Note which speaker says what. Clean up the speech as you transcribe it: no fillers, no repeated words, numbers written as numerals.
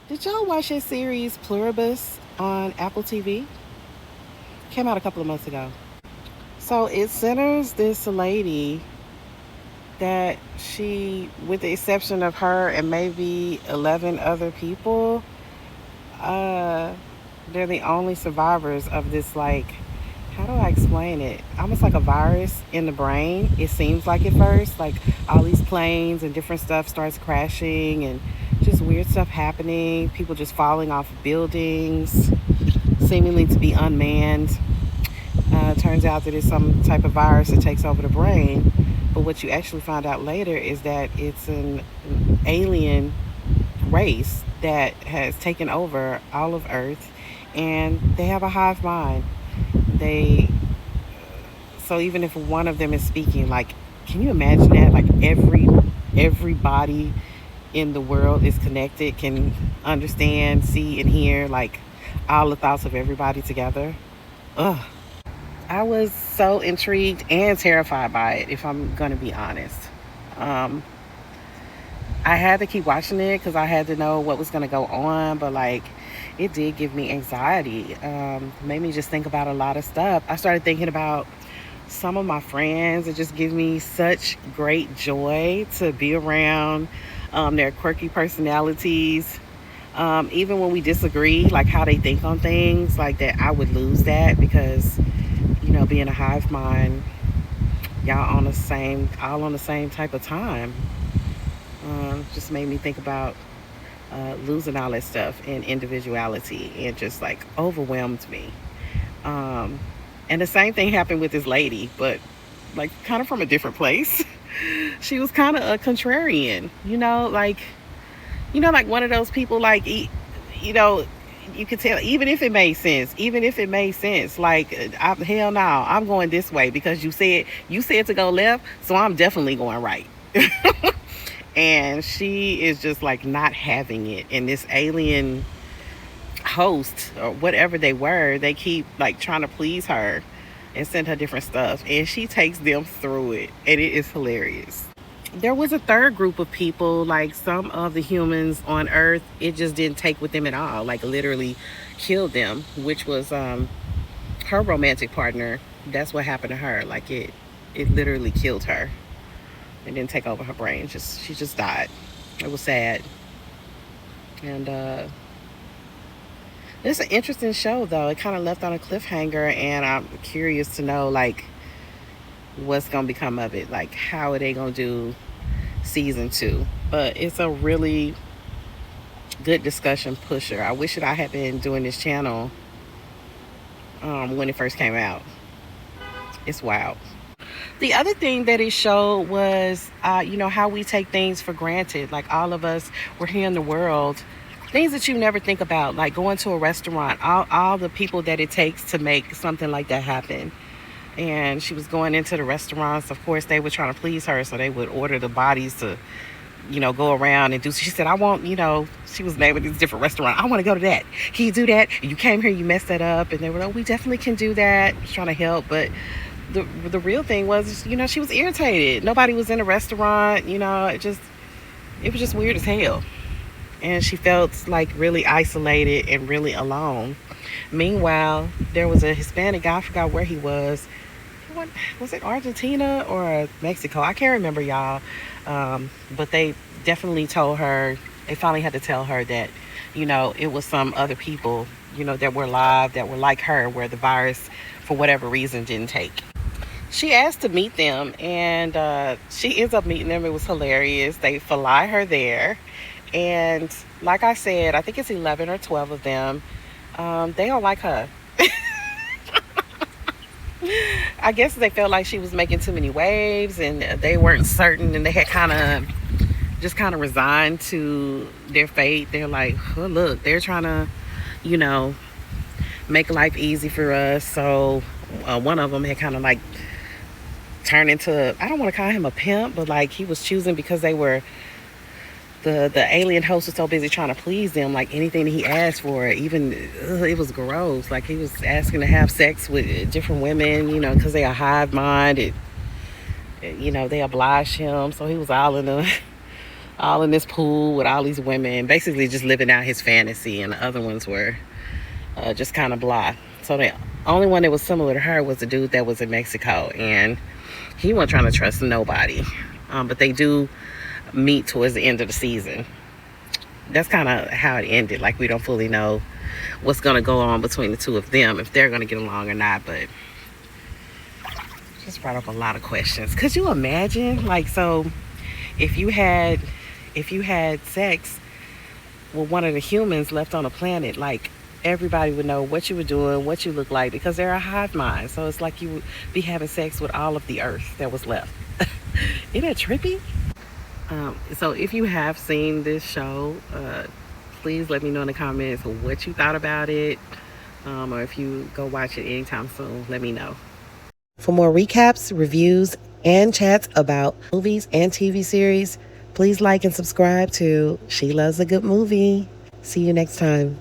Speaker 1: Did y'all watch his series Pluribus on Apple TV? Came out a couple of months ago. So it centers this lady that she, with the exception of her and maybe 11 other people, uh, they're the only survivors of this, like, how do I explain it? Almost like a virus in the brain. It seems like at first, like all these planes and different stuff starts crashing and just weird stuff happening. People just falling off buildings, seemingly to be unmanned. Turns out that it's some type of virus that takes over the brain. But what you actually find out later is that it's an alien race that has taken over all of Earth, and they have a hive mind. They so even if one of them is speaking, like, can you imagine that? Like everybody in the world is connected, can understand, see, and hear like all the thoughts of everybody together. Ugh. I was so intrigued and terrified by it, if I'm gonna be honest. Um, I had to keep watching it because I had to know what was gonna go on, but like it did give me anxiety. Made me just think about a lot of stuff. I started thinking about some of my friends. It just gives me such great joy to be around their quirky personalities. Even when we disagree, like how they think on things, like that, I would lose that because being a hive mind, y'all on the same, all on the same type of time. Just made me think about losing all that stuff and individuality, and just like overwhelmed me. Um, and the same thing happened with this lady, but like kind of from a different place. She was kind of a contrarian, like one of those people, like, you know, you could tell, even if it made sense, like, hell no, I'm going this way because you said to go left, so I'm definitely going right. And she is just like not having it, and this alien host or whatever they were, they keep like trying to please her and send her different stuff, and she takes them through it, and it is hilarious. There was a third group of people, like some of the humans on Earth, it just didn't take with them at all, like literally killed them, which was her romantic partner. That's what happened to her. Like it literally killed her. It didn't take over her brain. Just she just died. It was sad. And it's an interesting show, though. It kind of left on a cliffhanger, and I'm curious to know like what's gonna become of it. Like, how are they gonna do season two? But it's a really good discussion pusher. I wish that I had been doing this channel when it first came out. It's wild. The other thing that it showed was, how we take things for granted. Like all of us, we're here in the world. Things that you never think about, like going to a restaurant, all the people that it takes to make something like that happen. And she was going into the restaurants. Of course, they were trying to please her, so they would order the bodies to, go around and do. She said, I want, she was naming these different restaurants. I want to go to that. Can you do that? You came here, you messed that up. And they were like, we definitely can do that. I was trying to help, but the real thing was, she was irritated. Nobody was in the restaurant. It was just weird as hell. And she felt like really isolated and really alone. Meanwhile, there was a Hispanic guy. I forgot where he was. Was it Argentina or Mexico? I can't remember, y'all. But they definitely told her, they finally had to tell her that, it was some other people, that were alive, that were like her, where the virus, for whatever reason, didn't take. She asked to meet them, and she ends up meeting them. It was hilarious. They fly her there. And like I said, I think it's 11 or 12 of them. They don't like her. I guess they felt like she was making too many waves, and they weren't certain, and they had kind of resigned to their fate. They're like, oh, look, they're trying to, you know, make life easy for us. So one of them had kind of like turned into, I don't want to call him a pimp, but like he was choosing because they were, the alien host was so busy trying to please them, like anything that he asked for, even it was gross. Like he was asking to have sex with different women, you know, because they are hive minded. You know, they obliged him, so he was all in all in this pool with all these women, basically just living out his fantasy, and the other ones were just kind of blah. So the only one that was similar to her was the dude that was in Mexico, and he wasn't trying to trust nobody. But they do meet towards the end of the season. That's kind of how it ended. Like, we don't fully know what's going to go on between the two of them, if they're going to get along or not. But just brought up a lot of questions. Could you imagine, like, so if you had sex with one of the humans left on the planet, like, everybody would know what you were doing, what you look like, because they're a hive mind. So it's like you would be having sex with all of the earth that was left. Isn't that trippy? So if you have seen this show, please let me know in the comments what you thought about it, or if you go watch it anytime soon, let me know. For more recaps, reviews, and chats about movies and TV series, please like and subscribe to She Loves a Good Movie. See you next time.